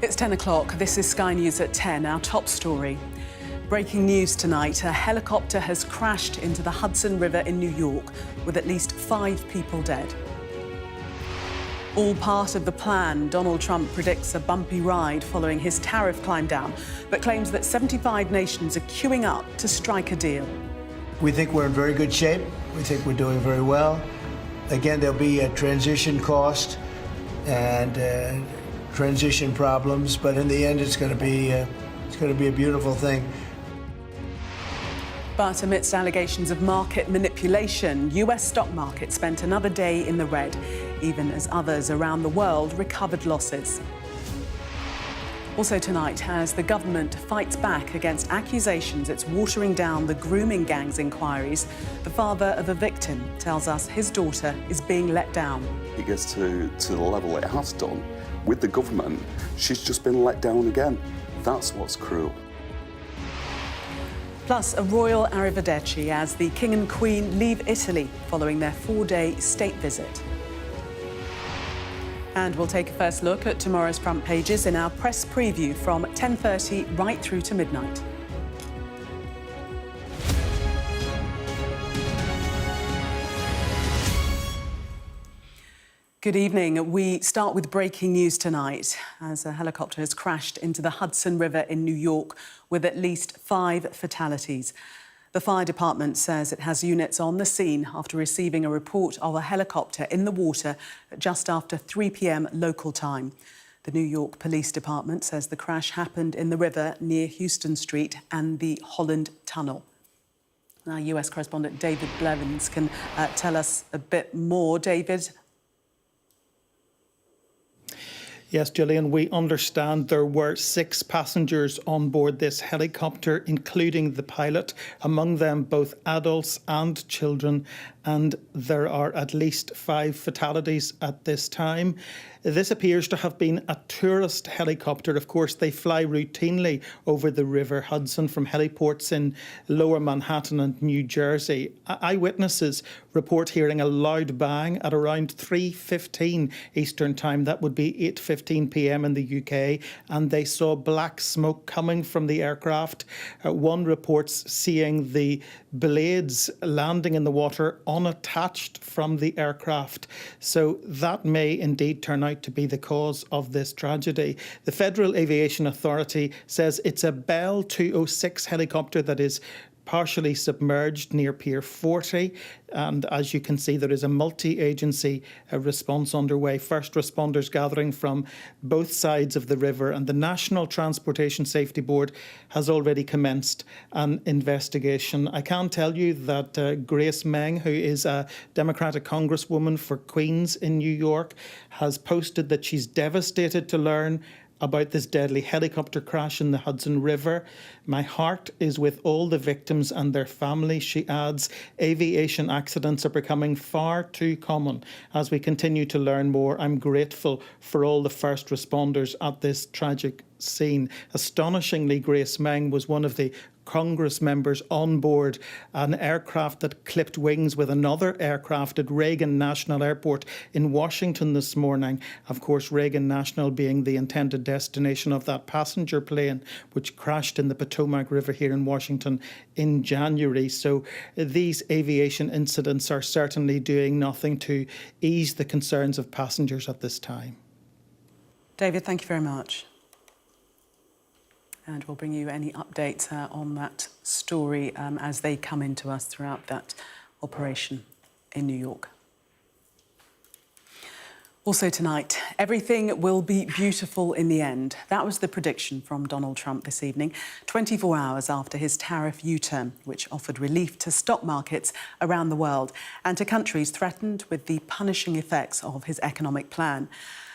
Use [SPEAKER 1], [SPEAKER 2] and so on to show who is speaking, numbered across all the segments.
[SPEAKER 1] It's 10 o'clock. This is Sky News at 10, our top story. Breaking news tonight, a helicopter has crashed into the Hudson River in New York, with at least 5 people dead. All part of the plan, Donald Trump predicts a bumpy ride following his tariff climb down, but claims that 75 nations are queuing up to strike a deal.
[SPEAKER 2] We think we're in very good shape. We think we're doing very well. Again, there'll be a transition cost and transition problems, but in the end, it's going to be a beautiful thing.
[SPEAKER 1] But amidst allegations of market manipulation, US stock market spent another day in the red, even as others around the world recovered losses. Also tonight, as the government fights back against accusations it's watering down the grooming gang's inquiries, the father of a victim tells us his daughter is being let down.
[SPEAKER 3] It gets to the level it has done with the government. She's just been let down again. That's what's cruel.
[SPEAKER 1] Plus, a royal arrivederci as the King and Queen leave Italy following their 4-day state visit. And we'll take a first look at tomorrow's front pages in our press preview from 10:30 right through to midnight. Good evening. We start with breaking news tonight as a helicopter has crashed into the Hudson River in New York with at least 5 fatalities. The fire department says it has units on the scene after receiving a report of a helicopter in the water just after 3 p.m. local time. The New York Police Department says the crash happened in the river near Houston Street and the Holland Tunnel. Our US correspondent David Blevins can tell us a bit more. David.
[SPEAKER 4] Yes, Gillian, we understand there were 6 passengers on board this helicopter, including the pilot, among them both adults and children, and there are at least 5 fatalities at this time. This appears to have been a tourist helicopter. Of course, they fly routinely over the River Hudson from heliports in Lower Manhattan and New Jersey. Eyewitnesses report hearing a loud bang at around 3:15 Eastern Time. That would be 8:15 p.m. in the UK, and they saw black smoke coming from the aircraft. One reports seeing the blades landing in the water unattached from the aircraft. So that may indeed turn out to be the cause of this tragedy. The Federal Aviation Authority says it's a Bell 206 helicopter that is partially submerged near Pier 40. And as you can see, there is a multi-agency response underway. First responders gathering from both sides of the river, and the National Transportation Safety Board has already commenced an investigation. I can tell you that Grace Meng, who is a Democratic Congresswoman for Queens in New York, has posted that she's devastated to learn about this deadly helicopter crash in the Hudson River. My heart is with all the victims and their families, she adds. Aviation accidents are becoming far too common. As we continue to learn more, I'm grateful for all the first responders at this tragic scene. Astonishingly, Grace Meng was one of the Congress members on board an aircraft that clipped wings with another aircraft at Reagan National Airport in Washington this morning. Of course, Reagan National being the intended destination of that passenger plane which crashed in the Potomac River here in Washington in January. So these aviation incidents are certainly doing nothing to ease the concerns of passengers at this time.
[SPEAKER 1] David, thank you very much. And we'll bring you any updates on that story as they come into us throughout that operation in New York. Also tonight, everything will be beautiful in the end. That was the prediction from Donald Trump this evening, 24 hours after his tariff U-turn, which offered relief to stock markets around the world and to countries threatened with the punishing effects of his economic plan.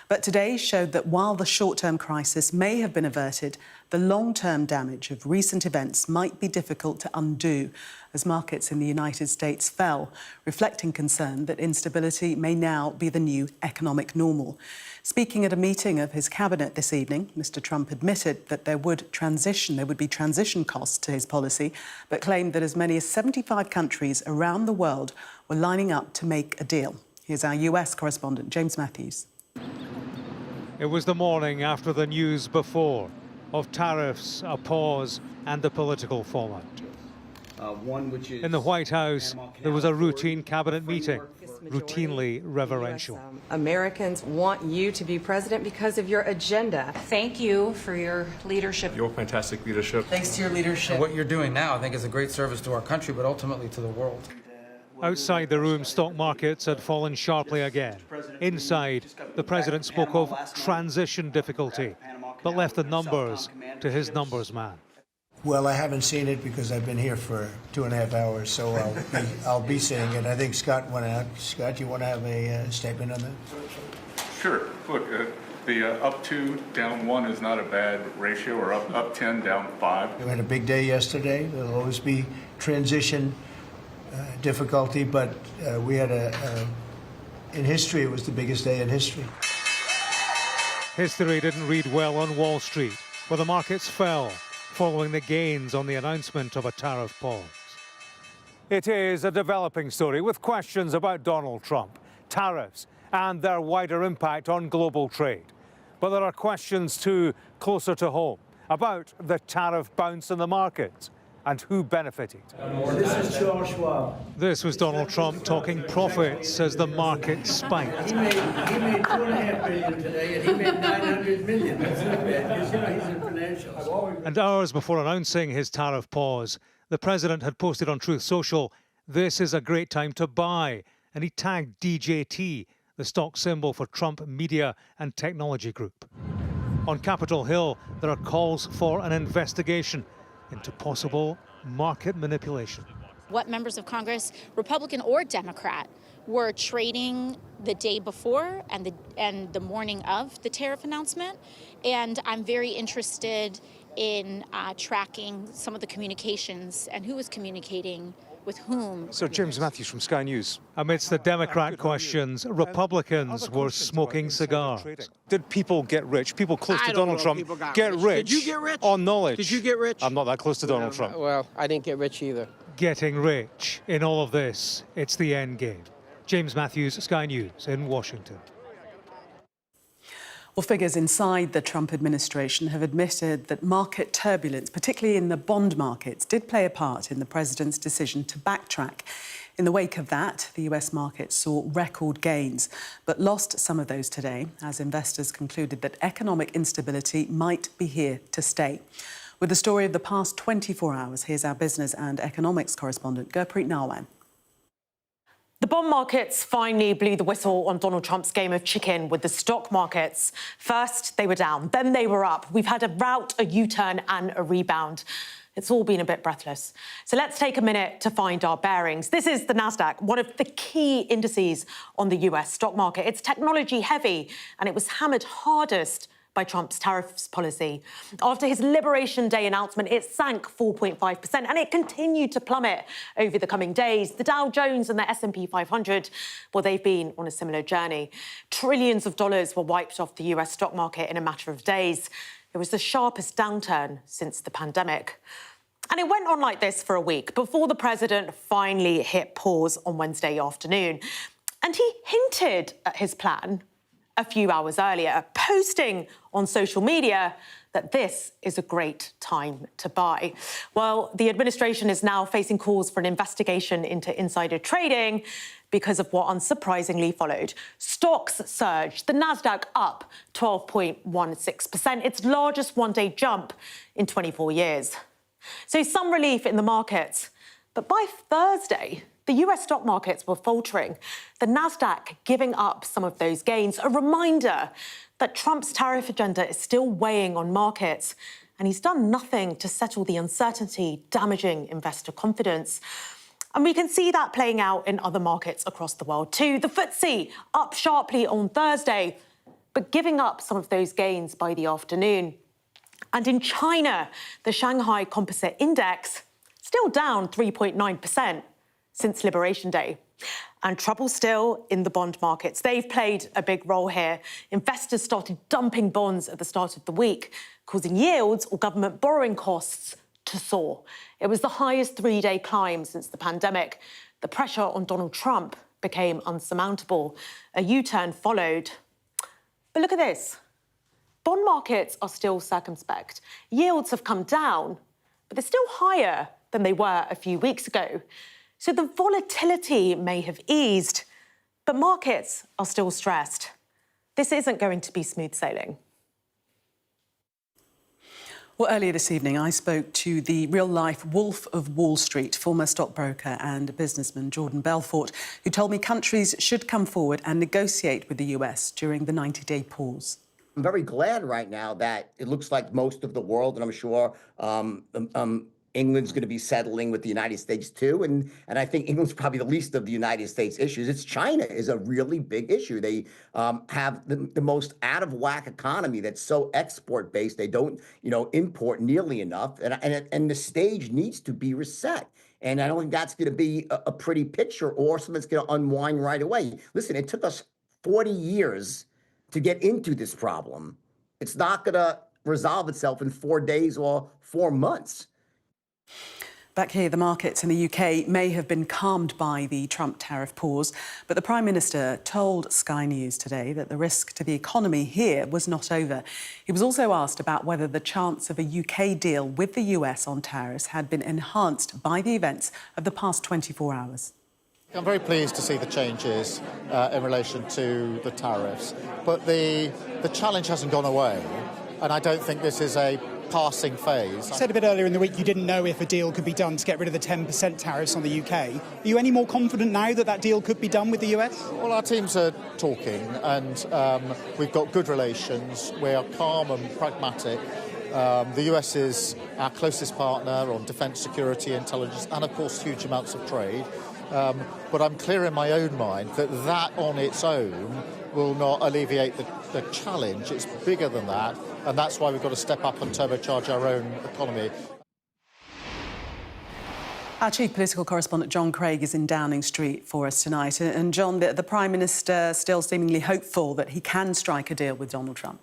[SPEAKER 1] But today showed that while the short-term crisis may have been averted, the long-term damage of recent events might be difficult to undo as markets in the United States fell, reflecting concern that instability may now be the new economic normal. Speaking at a meeting of his cabinet this evening, Mr. Trump admitted that there would be transition costs to his policy, but claimed that as many as 75 countries around the world were lining up to make a deal. Here's our US correspondent, James Matthews.
[SPEAKER 5] It was the morning after the news before of tariffs, a pause, and the political fallout. In the White House, there was a routine cabinet meeting, routinely reverential.
[SPEAKER 6] Americans want you to be president because of your agenda.
[SPEAKER 7] Thank you for your leadership.
[SPEAKER 8] Your fantastic leadership.
[SPEAKER 9] Thanks to your leadership. And what you're doing now, I think, is a great service to our country, but ultimately to the world.
[SPEAKER 5] Outside the room, stock markets had fallen sharply again. Inside, the president spoke of transition difficulty, but left the numbers to his numbers man.
[SPEAKER 2] Well, I haven't seen it because I've been here for 2.5 hours, so I'll be seeing it. I think Scott went out. Scott, you want to have a statement on that?
[SPEAKER 8] Sure. Look, the up 2, down 1 is not a bad ratio, or up 10, down 5.
[SPEAKER 2] We had a big day yesterday. There'll always be transition difficulty, but we had in history, it was the biggest day in history.
[SPEAKER 5] History didn't read well on Wall Street, where the markets fell following the gains on the announcement of a tariff pause. It is a developing story with questions about Donald Trump, tariffs, and their wider impact on global trade. But there are questions too closer to home about the tariff bounce in the markets and who benefited.
[SPEAKER 2] This is Charles Schwab.
[SPEAKER 5] This was Donald Trump talking profits as the market spiked.
[SPEAKER 2] He made $2.5 billion today, and he made $900 million. That's not bad, because he's in financials.
[SPEAKER 5] And hours before announcing his tariff pause, the president had posted on Truth Social, "This is a great time to buy," and he tagged DJT, the stock symbol for Trump Media and Technology Group. On Capitol Hill, there are calls for an investigation into possible market manipulation.
[SPEAKER 10] What members of Congress, Republican or Democrat, were trading the day before and the morning of the tariff announcement. And I'm very interested in tracking some of the communications and who was communicating with whom.
[SPEAKER 5] So James Matthews from Sky News. Amidst the Democrat questions, Republicans were smoking cigars. Did people get rich? People close to Donald Trump get rich?
[SPEAKER 11] Did you get rich?
[SPEAKER 5] On knowledge.
[SPEAKER 11] Did you get rich?
[SPEAKER 5] I'm not that close to Donald Trump.
[SPEAKER 11] Well, I didn't get rich either.
[SPEAKER 5] Getting rich in all of this, it's the end game. James Matthews, Sky News in Washington.
[SPEAKER 1] Well, figures inside the Trump administration have admitted that market turbulence, particularly in the bond markets, did play a part in the president's decision to backtrack. In the wake of that, the US market saw record gains, but lost some of those today as investors concluded that economic instability might be here to stay. With the story of the past 24 hours, here's our business and economics correspondent, Gurpreet Narwan.
[SPEAKER 12] The bond markets finally blew the whistle on Donald Trump's game of chicken with the stock markets. First, they were down, then they were up. We've had a rout, a U-turn and a rebound. It's all been a bit breathless. So let's take a minute to find our bearings. This is the NASDAQ, one of the key indices on the US stock market. It's technology heavy and it was hammered hardest by Trump's tariffs policy. After his Liberation Day announcement, it sank 4.5% and it continued to plummet over the coming days. The Dow Jones and the S&P 500, well, they've been on a similar journey. Trillions of dollars were wiped off the US stock market in a matter of days. It was the sharpest downturn since the pandemic. And it went on like this for a week before the president finally hit pause on Wednesday afternoon. And he hinted at his plan a few hours earlier, posting on social media that this is a great time to buy. Well, the administration is now facing calls for an investigation into insider trading because of what unsurprisingly followed. Stocks surged, the NASDAQ up 12.16%, its largest one-day jump in 24 years. So some relief in the markets. But by Thursday, the US stock markets were faltering, the NASDAQ giving up some of those gains, a reminder that Trump's tariff agenda is still weighing on markets, and he's done nothing to settle the uncertainty damaging investor confidence. And we can see that playing out in other markets across the world too. The FTSE up sharply on Thursday, but giving up some of those gains by the afternoon. And in China, the Shanghai Composite Index still down 3.9%. Since Liberation Day. And trouble still in the bond markets. They've played a big role here. Investors started dumping bonds at the start of the week, causing yields or government borrowing costs to soar. It was the highest three-day climb since the pandemic. The pressure on Donald Trump became unsurmountable. A U-turn followed. But look at this. bond markets are still circumspect. Yields have come down, but they're still higher than they were a few weeks ago. So the volatility may have eased, but markets are still stressed. This isn't going to be smooth sailing.
[SPEAKER 1] Well, earlier this evening, I spoke to the real-life Wolf of Wall Street, former stockbroker and businessman Jordan Belfort, who told me countries should come forward and negotiate with the US during the 90-day pause.
[SPEAKER 13] I'm very glad right now that it looks like most of the world, and I'm sure England's going to be settling with the United States too, and I think England's probably the least of the United States issues. It's China is a really big issue. They have the most out of whack economy that's so export based. They don't import nearly enough, and the stage needs to be reset. And I don't think that's going to be a pretty picture or something that's going to unwind right away. Listen, it took us 40 years to get into this problem. It's not going to resolve itself in 4 days or 4 months.
[SPEAKER 1] Back here, the markets in the UK may have been calmed by the Trump tariff pause, but the Prime Minister told Sky News today that the risk to the economy here was not over. He was also asked about whether the chance of a UK deal with the US on tariffs had been enhanced by the events of the past 24 hours.
[SPEAKER 14] I'm very pleased to see the changes in relation to the tariffs, but the challenge hasn't gone away, and I don't think this is a passing phase.
[SPEAKER 15] You said a bit earlier in the week you didn't know if a deal could be done to get rid of the 10% tariffs on the UK. Are you any more confident now that that deal could be done with the US?
[SPEAKER 14] Well, our teams are talking, and we've got good relations. We are calm and pragmatic. The US is our closest partner on defence, security, intelligence, and of course huge amounts of trade. But I'm clear in my own mind that on its own will not alleviate the challenge. It's bigger than that, and that's why we've got to step up and turbocharge our own economy.
[SPEAKER 1] Our chief political correspondent John Craig is in Downing Street for us tonight. And John, the Prime Minister still seemingly hopeful that he can strike a deal with Donald Trump.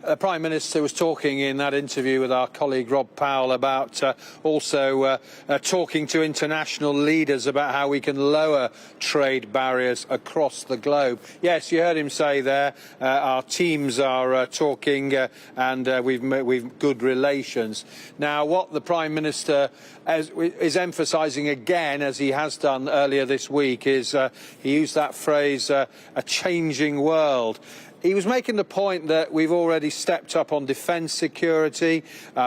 [SPEAKER 16] The Prime Minister was talking in that interview with our colleague Rob Powell about also talking to international leaders about how we can lower trade barriers across the globe. Yes, you heard him say there, our teams are talking and we've good relations. Now, what the Prime Minister is emphasising again, as he has done earlier this week, is he used that phrase, a changing world. He was making the point that we've already stepped up on defence security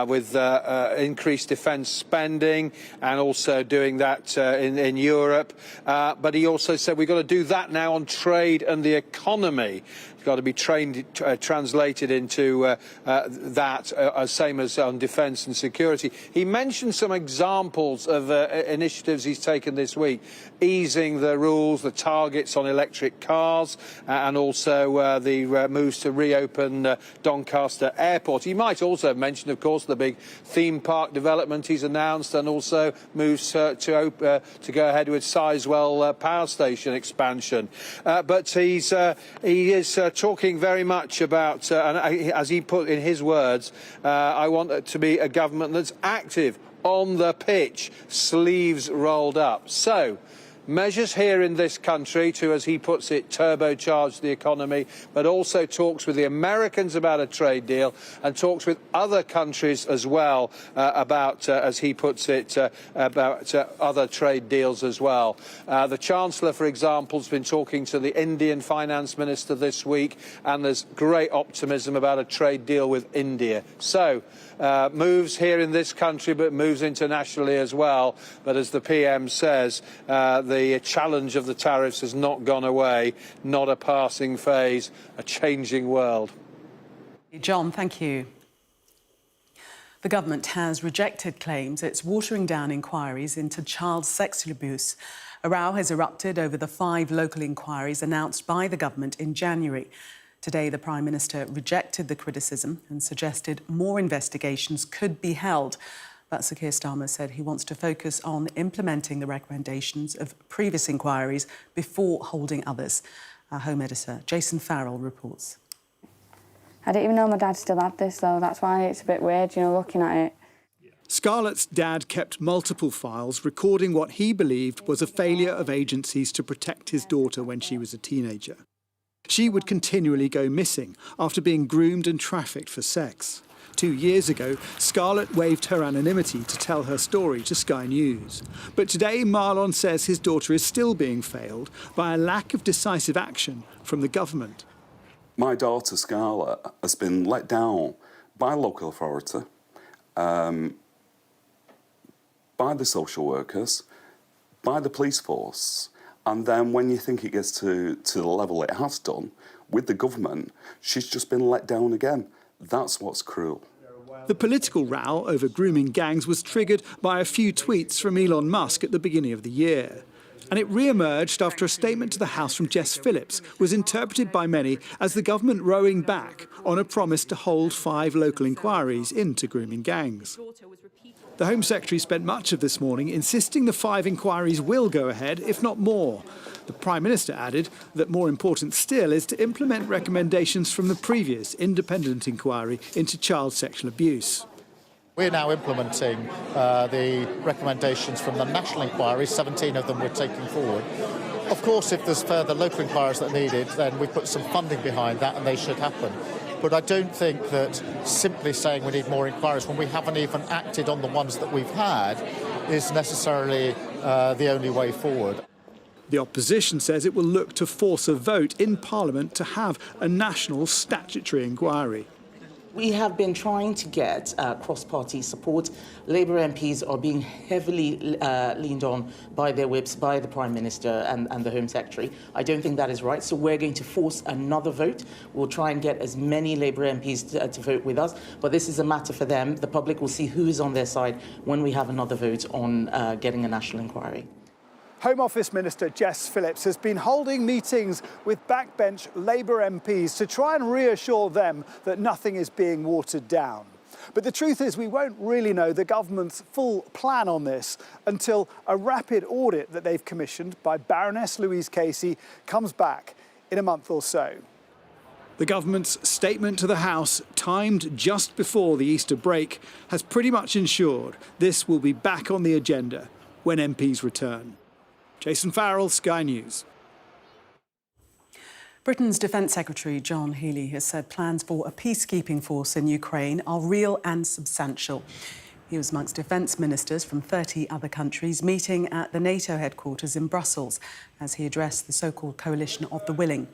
[SPEAKER 16] with increased defence spending and also doing that in Europe. But he also said we've got to do that now on trade and the economy. It's got to be translated into that, same as on defence and security. He mentioned some examples of initiatives he's taken this week, easing the rules, the targets on electric cars, and also the moves to reopen Doncaster Airport. He might also have mentioned, of course, the big theme park development he's announced, and also moves to go ahead with Sizewell Power Station expansion. But he is talking very much about, and as he put in his words, I want it to be a government that's active, on the pitch, sleeves rolled up. So, measures here in this country to, as he puts it, turbocharge the economy, but also talks with the Americans about a trade deal and talks with other countries as well about, as he puts it, about other trade deals as well. The Chancellor, for example, has been talking to the Indian Finance Minister this week, and there's great optimism about a trade deal with India. So, moves here in this country, but moves internationally as well. But as the PM says, the challenge of the tariffs has not gone away, not a passing phase, a changing world.
[SPEAKER 1] John, thank you. The government has rejected claims it's watering down inquiries into child sexual abuse. A row has erupted over the 5 local inquiries announced by the government in January. Today, the Prime Minister rejected the criticism and suggested more investigations could be held. But Sir Keir Starmer said he wants to focus on implementing the recommendations of previous inquiries before holding others. Our Home Editor, Jason Farrell, reports.
[SPEAKER 17] I didn't even know my dad still had this, though. That's why it's a bit weird, looking at it.
[SPEAKER 18] Scarlett's dad kept multiple files recording what he believed was a failure of agencies to protect his daughter when she was a teenager. She would continually go missing after being groomed and trafficked for sex. 2 years ago, Scarlett waived her anonymity to tell her story to Sky News. But today, Marlon says his daughter is still being failed by a lack of decisive action from the government.
[SPEAKER 3] My daughter, Scarlett, has been let down by local authority, by the social workers, by the police force, and then when you think it gets to the level it has done with the government, she's just been let down again. That's what's cruel.
[SPEAKER 18] The political row over grooming gangs was triggered by a few tweets from Elon Musk at the beginning of the year. And it re-emerged after a statement to the House from Jess Phillips was interpreted by many as the government rowing back on a promise to hold 5 local inquiries into grooming gangs. The Home Secretary spent much of this morning insisting the 5 inquiries will go ahead, if not more. The Prime Minister added that more important still is to implement recommendations from the previous independent inquiry into child sexual abuse.
[SPEAKER 14] We're now implementing the recommendations from the national inquiry, 17 of them we're taking forward. Of course, if there's further local inquiries that are needed, then we put some funding behind that and they should happen. But I don't think that simply saying we need more inquiries when we haven't even acted on the ones that we've had is necessarily the only way forward.
[SPEAKER 18] The opposition says it will look to force a vote in Parliament to have a national statutory inquiry.
[SPEAKER 19] We have been trying to get cross-party support. Labour MPs are being heavily leaned on by their whips, by the Prime Minister and the Home Secretary. I don't think that is right, so we're going to force another vote. We'll try and get as many Labour MPs to vote with us, but this is a matter for them. The public will see who is on their side when we have another vote on getting a national inquiry.
[SPEAKER 18] Home Office Minister Jess Phillips has been holding meetings with backbench Labour MPs to try and reassure them that nothing is being watered down. But the truth is we won't really know the government's full plan on this until a rapid audit that they've commissioned by Baroness Louise Casey comes back in a month or so. The government's statement to the House, timed just before the Easter break, has pretty much ensured this will be back on the agenda when MPs return. Jason Farrell, Sky News.
[SPEAKER 1] Britain's Defence Secretary John Healey has said plans for a peacekeeping force in Ukraine are real and substantial. He was amongst defence ministers from 30 other countries meeting at the NATO headquarters in Brussels as he addressed the so-called Coalition of the Willing.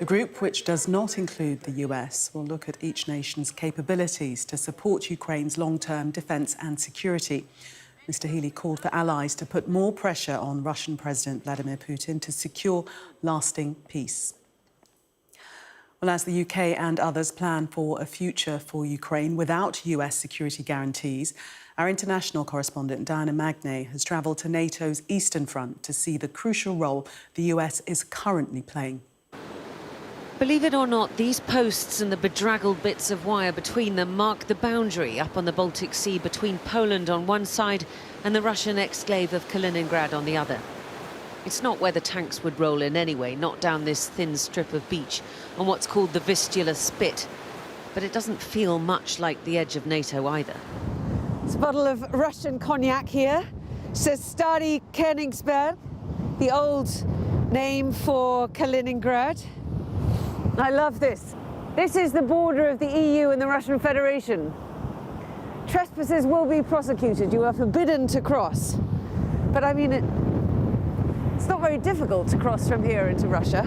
[SPEAKER 1] The group, which does not include the US, will look at each nation's capabilities to support Ukraine's long-term defence and security. Mr. Healey called for allies to put more pressure on Russian President Vladimir Putin to secure lasting peace. Well, as the UK and others plan for a future for Ukraine without US security guarantees, our international correspondent Diana Magnay has travelled to NATO's Eastern Front to see the crucial role the US is currently playing.
[SPEAKER 20] Believe it or not, these posts and the bedraggled bits of wire between them mark the boundary up on the Baltic Sea between Poland on one side and the Russian exclave of Kaliningrad on the other. It's not where the tanks would roll in anyway, not down this thin strip of beach on what's called the Vistula Spit. But it doesn't feel much like the edge of NATO either.
[SPEAKER 21] It's a bottle of Russian cognac here. It says Stary Königsberg, the old name for Kaliningrad. I love this. This is the border of the EU and the Russian Federation. Trespassers will be prosecuted. You are forbidden to cross. But I mean, it's not very difficult to cross from here into Russia.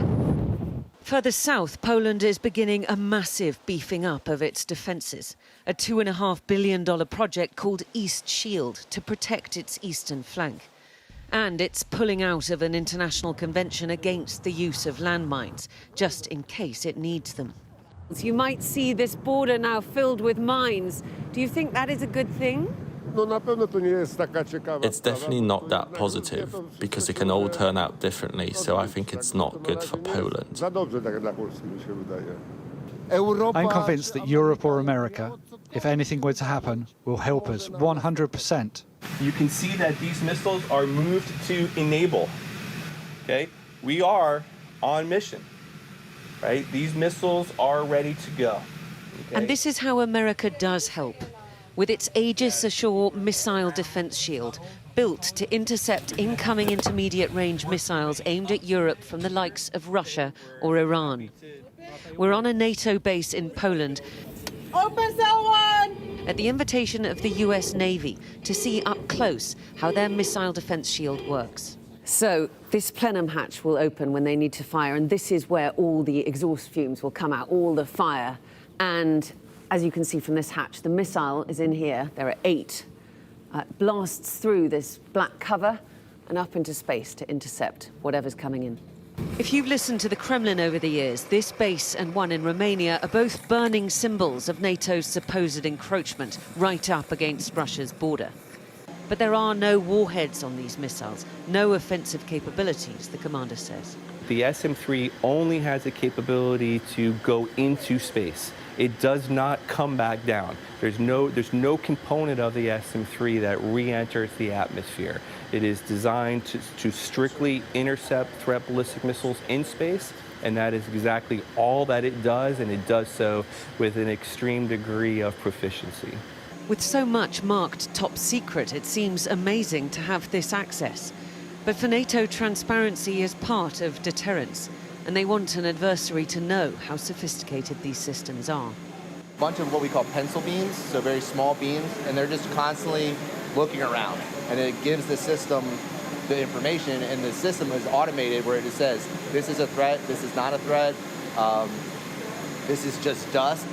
[SPEAKER 20] Further south, Poland is beginning a massive beefing up of its defences. A $2.5 billion project called East Shield to protect its eastern flank. And it's pulling out of an international convention against the use of landmines, just in case it needs them.
[SPEAKER 21] You might see this border now filled with mines. Do you think that is a good thing?
[SPEAKER 22] It's definitely not that positive, because it can all turn out differently, so I think it's not good for Poland.
[SPEAKER 23] I'm convinced that Europe or America, if anything were to happen, will help us 100%.
[SPEAKER 24] You can see that these missiles are moved to enable. Okay? We are on mission. Right? These missiles are ready to go. Okay?
[SPEAKER 20] And this is how America does help. With its Aegis Ashore missile defense shield, built to intercept incoming intermediate-range missiles aimed at Europe from the likes of Russia or Iran. We're on a NATO base in Poland,
[SPEAKER 21] Open cell 1!
[SPEAKER 20] at the invitation of the US Navy to see up close how their missile defense shield works.
[SPEAKER 21] So this plenum hatch will open when they need to fire, and this is where all the exhaust fumes will come out, all the fire. And as you can see from this hatch, the missile is in here. There are 8. Blasts through this black cover and up into space to intercept whatever's coming in.
[SPEAKER 20] If you've listened to the Kremlin over the years, this base and one in Romania are both burning symbols of NATO's supposed encroachment right up against Russia's border. But there are no warheads on these missiles, no offensive capabilities, the commander says.
[SPEAKER 24] The SM-3 only has the capability to go into space. It does not come back down. There's no component of the SM-3 that re-enters the atmosphere. It is designed to strictly intercept threat ballistic missiles in space, and that is exactly all that it does, and it does so with an extreme degree of proficiency.
[SPEAKER 20] With so much marked top secret, it seems amazing to have this access. But for NATO, transparency is part of deterrence, and they want an adversary to know how sophisticated these systems are.
[SPEAKER 4] A bunch of what we call pencil beams, so very small beams, and they're just constantly looking around. And it gives the system the information, and the system is automated where it just says, this is a threat, this is not a threat, this is just dust.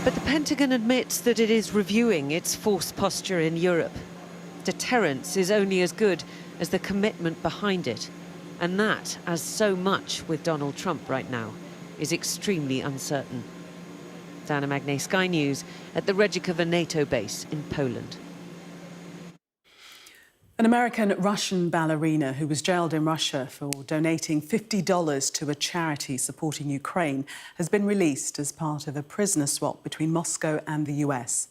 [SPEAKER 20] But the Pentagon admits that it is reviewing its force posture in Europe. Deterrence is only as good as the commitment behind it. And that, as so much with Donald Trump right now, is extremely uncertain. Dana Magne, Sky News, at the Redzikovo NATO base in Poland.
[SPEAKER 1] An American-Russian ballerina who was jailed in Russia for donating $50 to a charity supporting Ukraine has been released as part of a prisoner swap between Moscow and the US.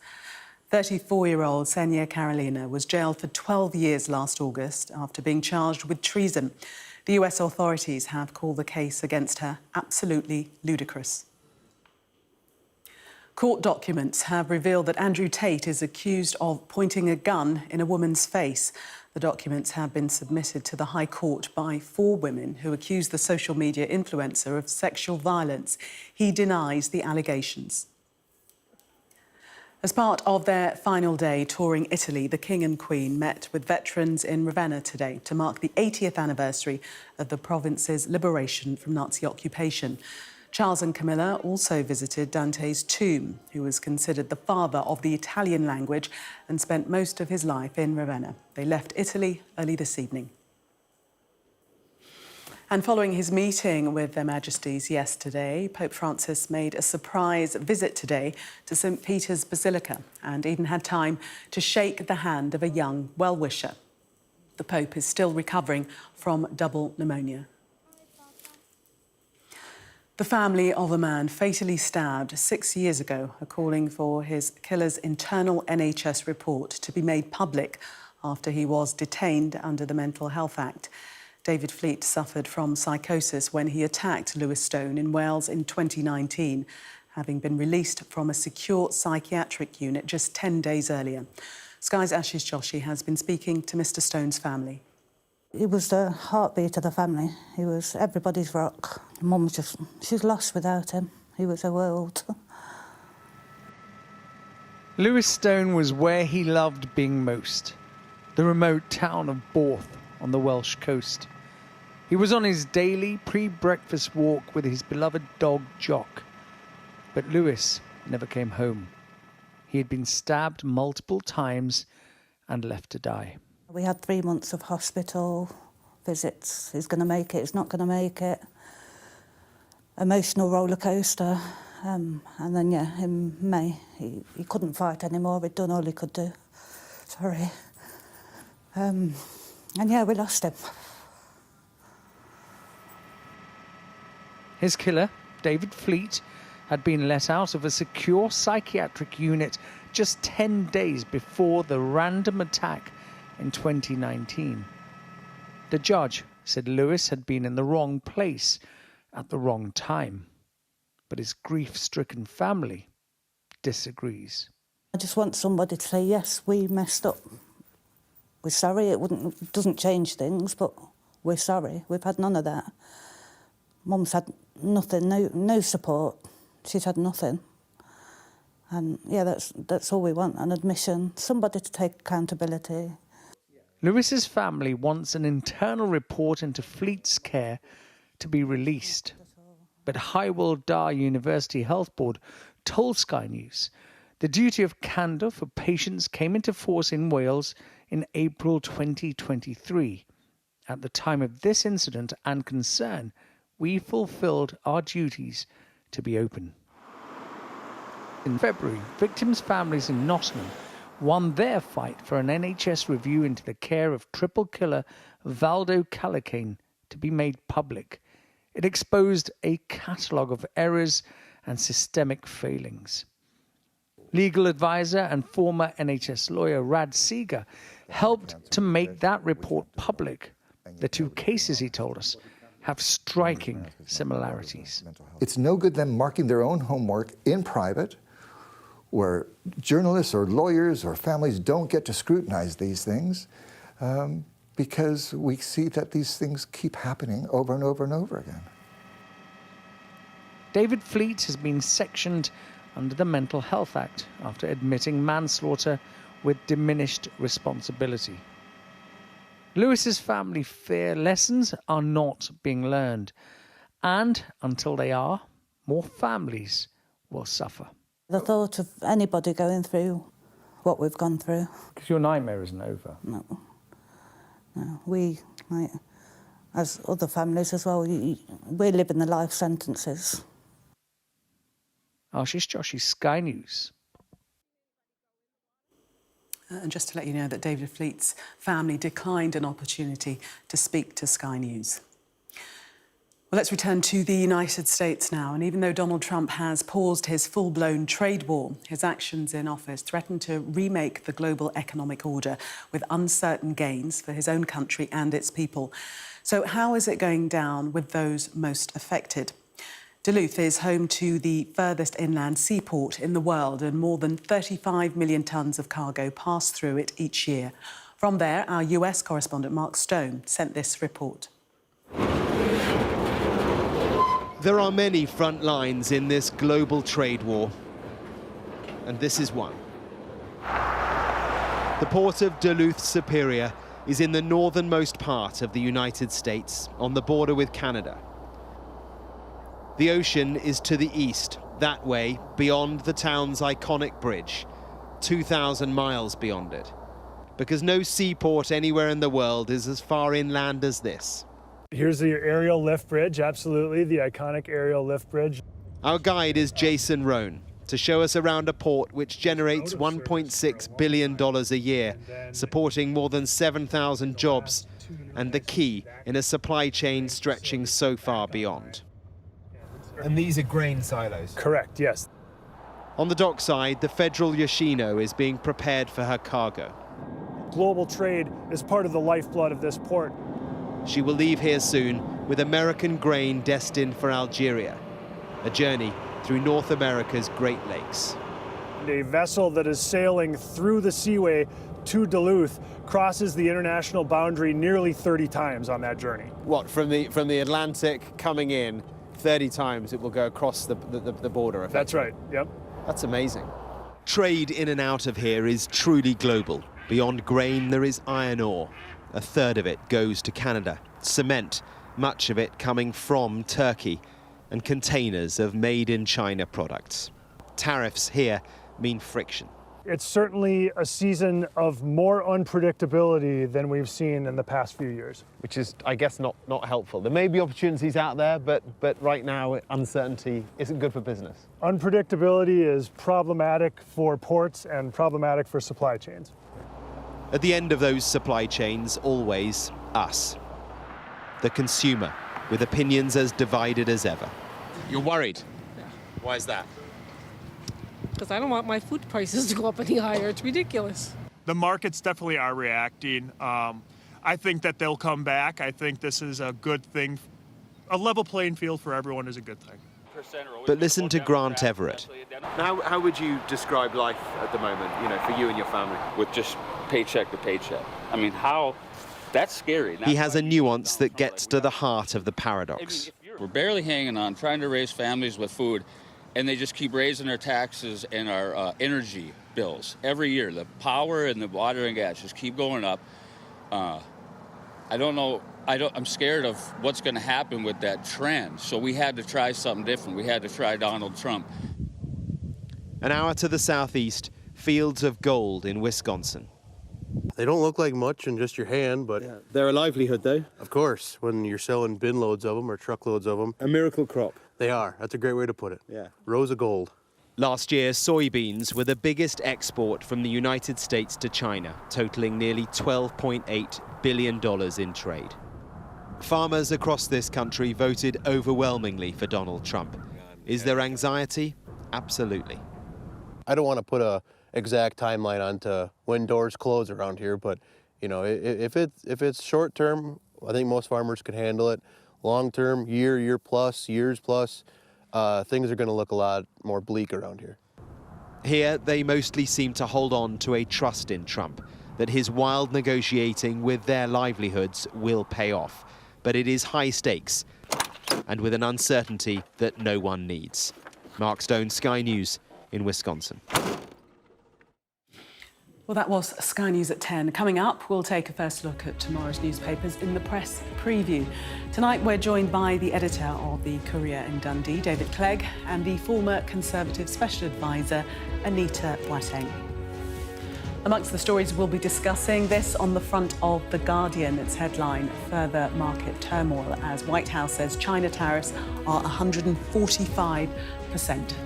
[SPEAKER 1] 34-year-old Ksenia Karolina was jailed for 12 years last August after being charged with treason. The US authorities have called the case against her absolutely ludicrous. Court documents have revealed that Andrew Tate is accused of pointing a gun in a woman's face. The documents have been submitted to the High Court by 4 women who accuse the social media influencer of sexual violence. He denies the allegations. As part of their final day touring Italy, the King and Queen met with veterans in Ravenna today to mark the 80th anniversary of the province's liberation from Nazi occupation. Charles and Camilla also visited Dante's tomb, who was considered the father of the Italian language and spent most of his life in Ravenna. They left Italy early this evening. And following his meeting with their Majesties yesterday, Pope Francis made a surprise visit today to St. Peter's Basilica and even had time to shake the hand of a young well-wisher. The Pope is still recovering from double pneumonia. The family of a man fatally stabbed 6 years ago are calling for his killer's internal NHS report to be made public after he was detained under the Mental Health Act. David Fleet suffered from psychosis when he attacked Lewis Stone in Wales in 2019, having been released from a secure psychiatric unit just 10 days earlier. Sky's Ashish Joshi has been speaking to Mr. Stone's family.
[SPEAKER 6] He was the heartbeat of the family. He was everybody's rock. Mum was she's lost without him. He was her world.
[SPEAKER 23] Lewis Stone was where he loved being most, the remote town of Borth on the Welsh coast. He was on his daily pre-breakfast walk with his beloved dog Jock. But Lewis never came home. He had been stabbed multiple times and left to die.
[SPEAKER 6] We had 3 months of hospital visits. He's going to make it, he's not going to make it. Emotional roller coaster. And then, yeah, in May, he couldn't fight anymore. He'd done all he could do. Sorry. And, yeah, we lost him.
[SPEAKER 23] His killer, David Fleet, had been let out of a secure psychiatric unit just 10 days before the random attack in 2019. The judge said Lewis had been in the wrong place at the wrong time. But his grief-stricken family disagrees.
[SPEAKER 6] I just want somebody to say, yes, we messed up. we're sorry, doesn't change things, but we're sorry. We've had none of that. Mum's had nothing, no support. She's had nothing. And yeah, that's all we want, an admission, somebody to take accountability.
[SPEAKER 23] Lewis's family wants an internal report into Fleet's care to be released. But Hywel Dda University Health Board told Sky News the duty of candour for patients came into force in Wales in April 2023. At the time of this incident and concern, we fulfilled our duties to be open. In February, victims' families in Nottingham won their fight for an NHS review into the care of triple killer Valdo Callicane to be made public. It exposed a catalogue of errors and systemic failings. Legal advisor and former NHS lawyer Rad Seeger helped to make that report public. The two cases, he told us, have striking similarities.
[SPEAKER 2] It's no good them marking their own homework in private, where journalists or lawyers or families don't get to scrutinize these things, because we see that these things keep happening over and over and over again.
[SPEAKER 23] David Fleet has been sectioned under the Mental Health Act after admitting manslaughter with diminished responsibility. Lewis's family fear lessons are not being learned, and until they are, more families will suffer.
[SPEAKER 6] The thought of anybody going through what we've gone through.
[SPEAKER 23] Because your nightmare isn't over.
[SPEAKER 6] No. We, like, as other families as well, we're living the life sentences.
[SPEAKER 23] Ashish Joshi, Sky News.
[SPEAKER 1] And just to let you know that David Fleet's family declined an opportunity to speak to Sky News. Well, let's return to the United States now. And even though Donald Trump has paused his full-blown trade war, his actions in office threaten to remake the global economic order with uncertain gains for his own country and its people. So how is it going down with those most affected? Duluth is home to the furthest inland seaport in the world, and more than 35 million tonnes of cargo pass through it each year. From there, our US correspondent Mark Stone sent this report.
[SPEAKER 7] There are many front lines in this global trade war, and this is one. The port of Duluth Superior is in the northernmost part of the United States, on the border with Canada. The ocean is to the east, that way, beyond the town's iconic bridge, 2,000 miles beyond it, because no seaport anywhere in the world is as far inland as this.
[SPEAKER 8] Here's the aerial lift bridge, absolutely, the iconic aerial lift bridge.
[SPEAKER 7] Our guide is Jason Rohn, to show us around a port which generates $1.6 billion a year, supporting more than 7,000 jobs, and the key in a supply chain stretching so far beyond.
[SPEAKER 9] And these are grain silos?
[SPEAKER 8] Correct, yes.
[SPEAKER 7] On the dockside, the federal Yoshino is being prepared for her cargo.
[SPEAKER 8] Global trade is part of the lifeblood of this port.
[SPEAKER 7] She will leave here soon with American grain destined for Algeria, a journey through North America's Great Lakes.
[SPEAKER 8] A vessel that is sailing through the seaway to Duluth crosses the international boundary nearly 30 times on that journey.
[SPEAKER 7] What, from the Atlantic coming in, 30 times it will go across the border?
[SPEAKER 8] That's right, yep.
[SPEAKER 7] That's amazing. Trade in and out of here is truly global. Beyond grain, there is iron ore. A third of it goes to Canada. Cement, much of it coming from Turkey, and containers of made-in-China products. Tariffs here mean friction.
[SPEAKER 8] It's certainly a season of more unpredictability than we've seen in the past few years.
[SPEAKER 9] Which is, I guess, not helpful. There may be opportunities out there, but right now, uncertainty isn't good for business.
[SPEAKER 8] Unpredictability is problematic for ports and problematic for supply chains.
[SPEAKER 7] At the end of those supply chains, always us, the consumer, with opinions as divided as ever. You're worried?
[SPEAKER 25] Yeah.
[SPEAKER 7] Why is that?
[SPEAKER 25] Because I don't want my food prices to go up any higher. It's ridiculous.
[SPEAKER 26] The markets definitely are reacting. I think that they'll come back. I think this is a good thing. A level playing field for everyone is a good thing.
[SPEAKER 7] But listen to Grant Everett.
[SPEAKER 5] How would you describe life at the moment, you know, for you and your family?
[SPEAKER 10] With just paycheck to paycheck. I mean, that's scary.
[SPEAKER 7] He has a nuance that gets to the heart of the paradox.
[SPEAKER 10] We're barely hanging on, trying to raise families with food, and they just keep raising our taxes and our energy bills every year. The power and the water and gas just keep going up. I don't know. I'm scared of what's going to happen with that trend. So we had to try something different. We had to try Donald Trump.
[SPEAKER 7] An hour to the southeast, fields of gold in Wisconsin.
[SPEAKER 11] They don't look like much in just your hand, but
[SPEAKER 9] yeah, they're a livelihood, though.
[SPEAKER 11] Of course, when you're selling bin loads of them or truckloads of them.
[SPEAKER 9] A miracle crop.
[SPEAKER 11] They are. That's a great way to put it.
[SPEAKER 9] Yeah.
[SPEAKER 11] Rows of gold.
[SPEAKER 7] Last year, soybeans were the biggest export from the United States to China, totaling nearly $12.8 billion in trade. Farmers across this country voted overwhelmingly for Donald Trump. Is there anxiety? Absolutely.
[SPEAKER 11] I don't want to put a exact timeline onto when doors close around here, but you know, if it's short term, I think most farmers could handle it. Long term, years plus, things are going to look a lot more bleak around here.
[SPEAKER 7] Here, they mostly seem to hold on to a trust in Trump, that his wild negotiating with their livelihoods will pay off. But it is high stakes, and with an uncertainty that no one needs. Mark Stone, Sky News in Wisconsin.
[SPEAKER 1] Well, that was Sky News at 10. Coming up, we'll take a first look at tomorrow's newspapers in the press preview. Tonight, we're joined by the editor of the Courier in Dundee, David Clegg, and the former Conservative Special Advisor, Anita Boateng. Amongst the stories we'll be discussing, this on the front of The Guardian. Its headline, further market turmoil as White House says China tariffs are 145%.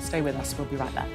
[SPEAKER 1] Stay with us, we'll be right back.